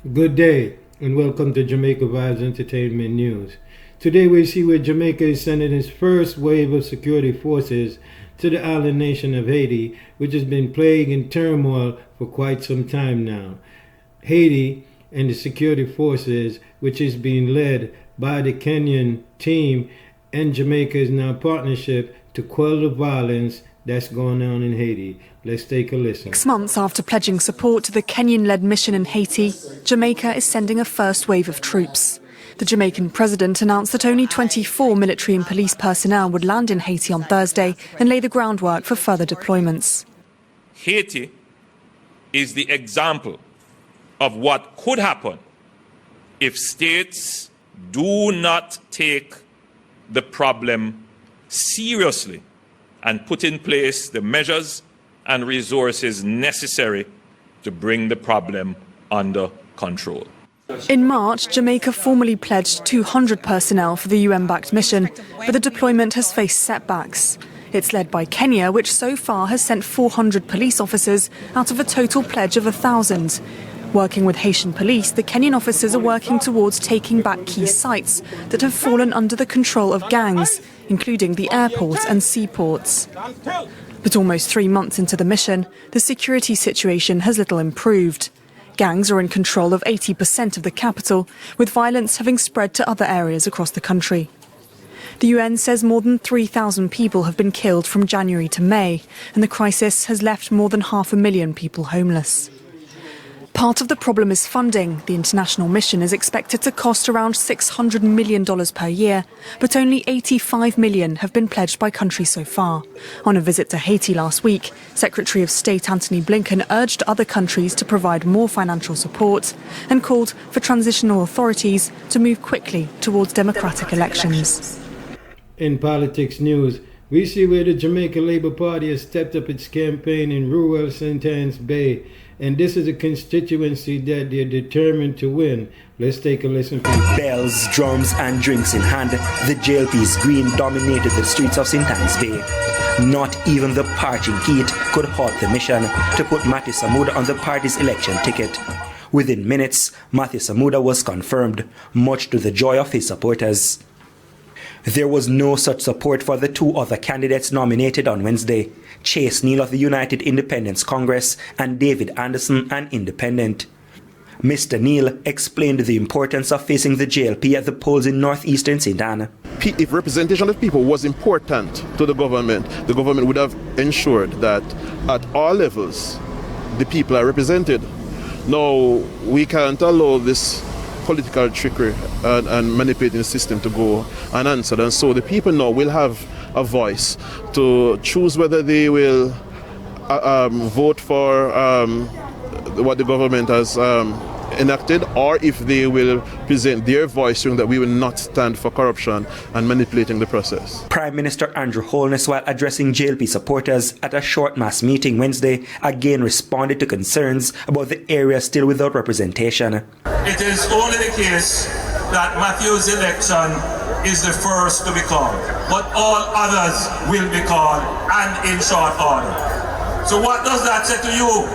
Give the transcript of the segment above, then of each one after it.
Good day and welcome to Jamaica Vibes Entertainment News. Today we see where Jamaica is sending its first wave of security forces to the island nation of Haiti, which has been plagued in turmoil for quite some time now. Haiti and the security forces, which is being led by the Kenyan team, and Jamaica is now partnership to quell the violence that's going on in Haiti. Let's take a listen. 6 months after pledging support to the Kenyan-led mission in Haiti, Jamaica is sending a first wave of troops. The Jamaican president announced that only 24 military and police personnel would land in Haiti on Thursday and lay the groundwork for further deployments. Haiti is the example of what could happen if states do not take the problem seriously and put in place the measures and resources necessary to bring the problem under control. In March, Jamaica formally pledged 200 personnel for the UN-backed mission, but the deployment has faced setbacks. It's led by Kenya, which so far has sent 400 police officers out of a total pledge of 1,000. Working with Haitian police, the Kenyan officers are working towards taking back key sites that have fallen under the control of gangs, including the airports and seaports. But almost 3 months into the mission, the security situation has little improved. Gangs are in control of 80% of the capital, with violence having spread to other areas across the country. The UN says more than 3,000 people have been killed from January to May, and the crisis has left more than 500,000 people homeless. Part of the problem is funding. The international mission is expected to cost around $600 million per year, but only $85 million have been pledged by countries so far. On a visit to Haiti last week, Secretary of State Antony Blinken urged other countries to provide more financial support and called for transitional authorities to move quickly towards democratic elections. In politics news, we see where the Jamaica Labour Party has stepped up its campaign in rural St. Anne's Bay, and this is a constituency that they're determined to win. Let's take a listen. Bells, drums and drinks in hand, the JLP's green dominated the streets of St. Anne's Bay. Not even the parching heat could halt the mission to put Matthew Samuda on the party's election ticket. Within minutes, Matthew Samuda was confirmed, much to the joy of his supporters. There was no such support for the two other candidates nominated on Wednesday, Chase Neal of the United Independence Congress and David Anderson, an independent. Mr. Neal explained the importance of facing the JLP at the polls in northeastern St. Anne. If representation of people was important to the government would have ensured that at all levels the people are represented. Now, we can't allow this political trickery and manipulating the system to go unanswered, and so the people now will have a voice to choose whether they will vote for what the government has enacted, or if they will present their voice showing that we will not stand for corruption and manipulating the process. Prime Minister Andrew Holness, while addressing JLP supporters at a short mass meeting Wednesday, again responded to concerns about the area still without representation. It is only the case that Matthew's election is the first to be called, but all others will be called, and in short order. So what does that say to you?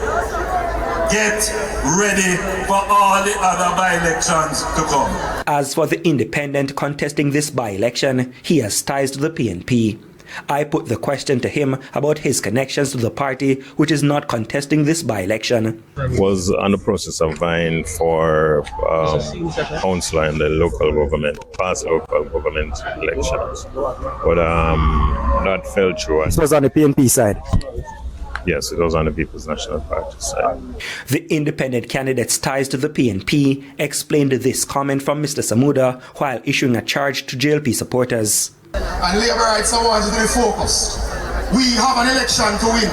Get ready for all the other by-elections to come. As for the independent contesting this by-election, he has ties to the PNP. I put the question to him about his connections to the party, which is not contesting this by-election. Was on the process of vying for councillor in the local government, past local government elections. But that fell through. This was on the PNP side? Yes, it was on the People's National Party side. The independent candidate's ties to the PNP explained this comment from Mr. Samuda while issuing a charge to JLP supporters. And Labour rights awards to be focused. We have an election to win.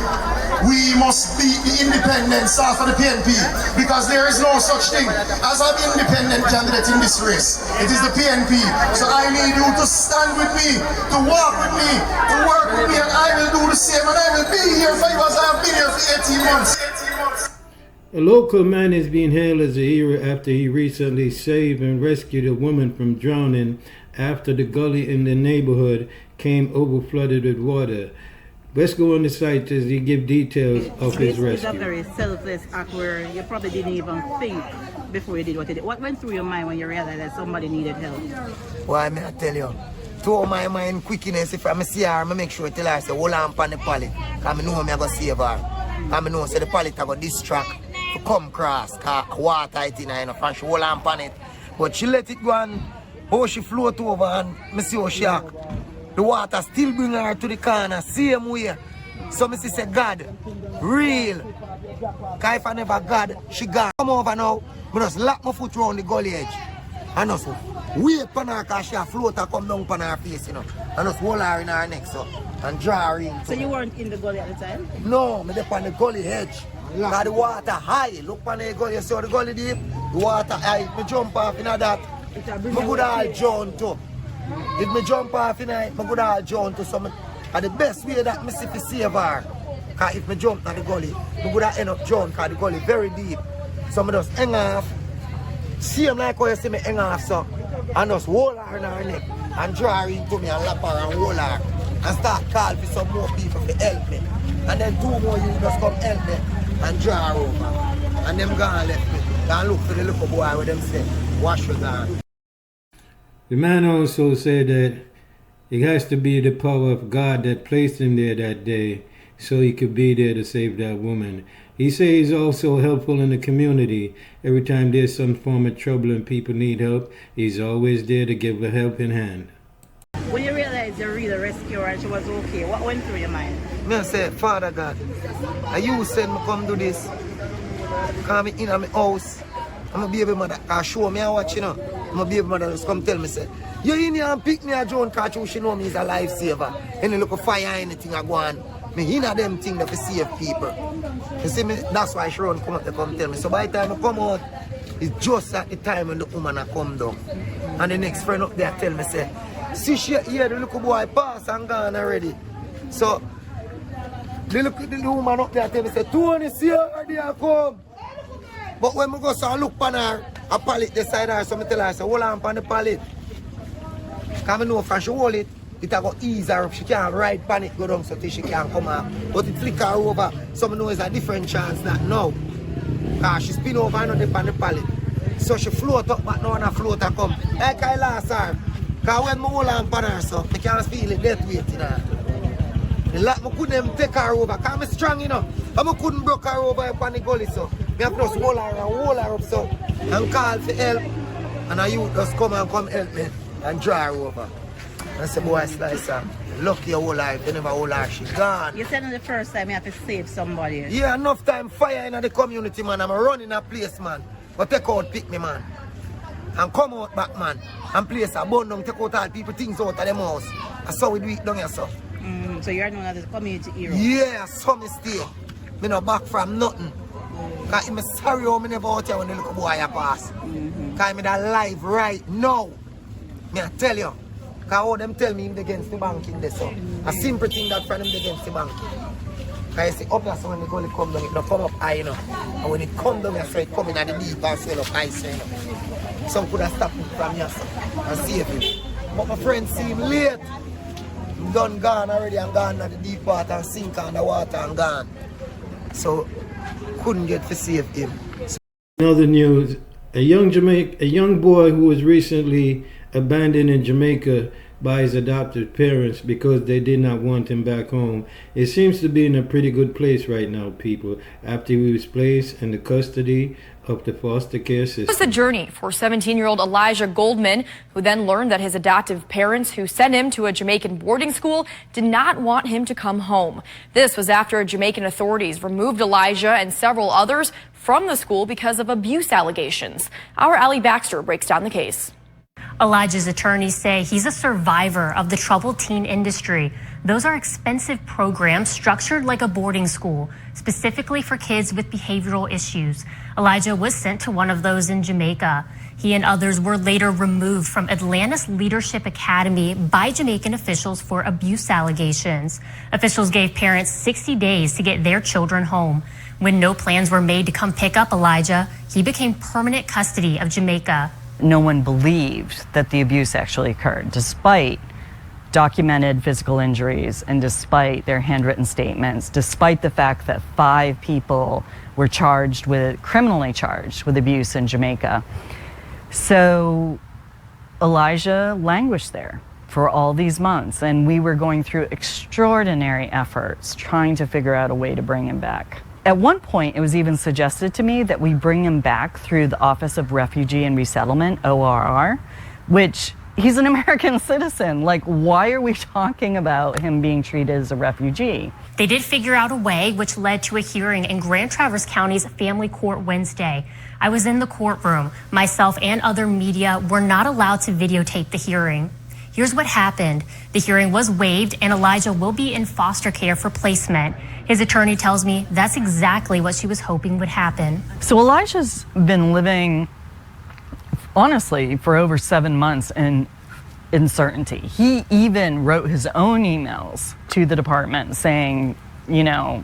We must beat the independents off of the PNP, because there is no such thing as an independent candidate in this race. It is the PNP. So I need you to stand with me, to walk with me, to work with me, and I will do the same, and I will be here for you as I have been here for 18 months. A local man is being hailed as a hero after he recently saved and rescued a woman from drowning after the gully in the neighborhood came over flooded with water. Let's go on the site as he give details of his rescue. It's a very selfless act where you probably didn't even think before you did what you did? What went through your mind when you realized that somebody needed help? Why, may I tell you? To my mind quickness, if I see her, I make sure I tell her, say, hold on the pallet. Because I know I'm going to save her. Because I know say, the pallet I got distract to come cross. Because water it in her, and she hold on it. But she let it go and how she float over and I see how she act. The water still bring her to the corner, same way. So I say, God, real. Because if I never God, she gone. Come over now, I just lock my foot around the gully edge. And just wait upon her because she a float and come down upon her face, you know. And just hold her in her neck, so. And draw her in. So you weren't in the gully at the time? No, I'm on the gully edge. Because the water high. Look upon the gully, you see how the gully deep? The water high. If I jump off in that, I could all drown too. If I jump off in it, I could all drown too. So and the best way that I see to save her, because if I jump at the gully, I could end up drown because the gully very deep. So I just hang off. Same like how you see me hang off, so. And just hold her in her neck and draw her into me and lap her and hold her. And start calling for some more people to help me. And then 2 more you just come help me and draw her over. And them gone left me. And look for the little boy where them say, wash your gone. The man also said that it has to be the power of God that placed him there that day so he could be there to save that woman. He says he's also helpful in the community. Every time there's some form of trouble and people need help, he's always there to give a helping hand. When you realized you really rescued her and she was okay, what went through your mind? I said, Father God, you said me come do this. Come in my house. I'm a baby mother. Because show me and watch, you know. I'm a baby mother just come tell me, say, you in here and pick me a John because she know me is a lifesaver. Any look of fire, anything I go on. Me in a them thing that to save people. You see me, that's why Sharon come out to come tell me. So by the time I come out, it's just at the time when the woman I come down. And the next friend up there tell me, say, see she here, the little boy pass and gone already. So the woman up there tell me, say, Tony, see her there come. But when I go so I look on her, a pallet beside her, so I tell her, say, hold on on the pallet. Because I know if she hold it, it will ease her up. She can't ride on it, go down so she can't come up. But it flicker her over, so I know it's a different chance that now. Because she spin over and not on the pallet. So she float up, but now when I float and come. Like I last her. Because when I hold on her, so I can't feel the death weight in her. I couldn't take her over, because I'm strong, you know. I couldn't break her over upon the gully, so I have to just hold her up, so and call for help. And I youth just come help me and draw her over. I said, boy, Slicer, lucky your whole life, you never hold her, she gone. You said the first time you have to save somebody. Yeah, enough time fire in the community, man. I'm running a place, man. But take out, pick me, man. And come out back, man. And place a bun down, take out all people things out of them house. That's how we do it down here, so. So you're known as a community hero? Yeah, so me stay. Me no back from nothing. Because I'm sorry how me never out here when the little boy pass. Because I'm alive right now. Me I tell you. Because all them tell me I'm against the banking there, so. A simple thing that from them against the banking. Because you see, up there, so when the gully come down, it don't come up high, you know. And when it come down, so it come in at the deep and swell up high, so, you know. Some could have stopped it from here, so, and save him. But my friend see him late. I'm done gone already and gone at the deep part and sink on the water and gone. So, couldn't get to save him. In other news, a young boy who was recently abandoned in Jamaica by his adopted parents because they did not want him back home. It seems to be in a pretty good place right now, people, after he was placed in the custody of the foster care system. It was the journey for 17-year-old Elijah Goldman, who then learned that his adoptive parents who sent him to a Jamaican boarding school did not want him to come home. This was after Jamaican authorities removed Elijah and several others from the school because of abuse allegations. Our Allie Baxter breaks down the case. Elijah's attorneys say he's a survivor of the troubled teen industry. Those are expensive programs structured like a boarding school, specifically for kids with behavioral issues. Elijah was sent to one of those in Jamaica. He and others were later removed from Atlantis Leadership Academy by Jamaican officials for abuse allegations. Officials gave parents 60 days to get their children home. When no plans were made to come pick up Elijah, he became permanent custody of Jamaica. No one believed that the abuse actually occurred, despite documented physical injuries, and despite their handwritten statements, despite the fact that 5 people were criminally charged with abuse in Jamaica. So Elijah languished there for all these months, and we were going through extraordinary efforts trying to figure out a way to bring him back. At one point, it was even suggested to me that we bring him back through the Office of Refugee and Resettlement, ORR, which he's an American citizen. Like, why are we talking about him being treated as a refugee? They did figure out a way, which led to a hearing in Grand Traverse County's family court Wednesday. I was in the courtroom. Myself and other media were not allowed to videotape the hearing. Here's what happened. The hearing was waived and Elijah will be in foster care for placement. His attorney tells me that's exactly what she was hoping would happen. So Elijah's been living, honestly, for over 7 months in uncertainty. He even wrote his own emails to the department saying, you know,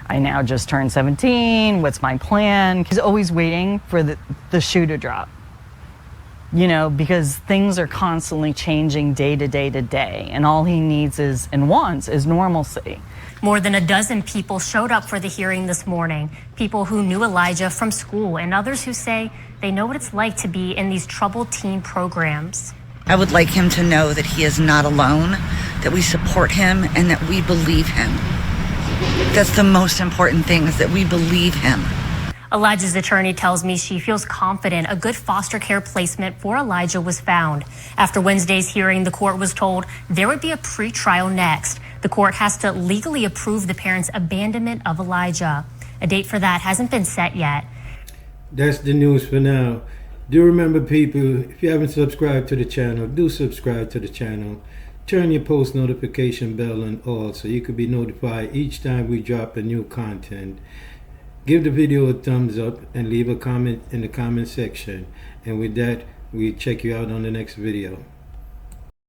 I now just turned 17, what's my plan? He's always waiting for the shoe to drop, you know, because things are constantly changing day to day to day, and all he needs is and wants is normalcy. More than a dozen people showed up for the hearing this morning. People who knew Elijah from school and others who say they know what it's like to be in these troubled teen programs. I would like him to know that he is not alone, that we support him and that we believe him. That's the most important thing, is that we believe him. Elijah's attorney tells me she feels confident a good foster care placement for Elijah was found. After Wednesday's hearing, the court was told there would be a pre-trial next. The court has to legally approve the parents' abandonment of Elijah. A date for that hasn't been set yet. That's the news for now. Do remember, people, if you haven't subscribed to the channel, do subscribe to the channel. Turn your post notification bell on all so you could be notified each time we drop a new content. Give the video a thumbs up and leave a comment in the comment section. And with that, we check you out on the next video.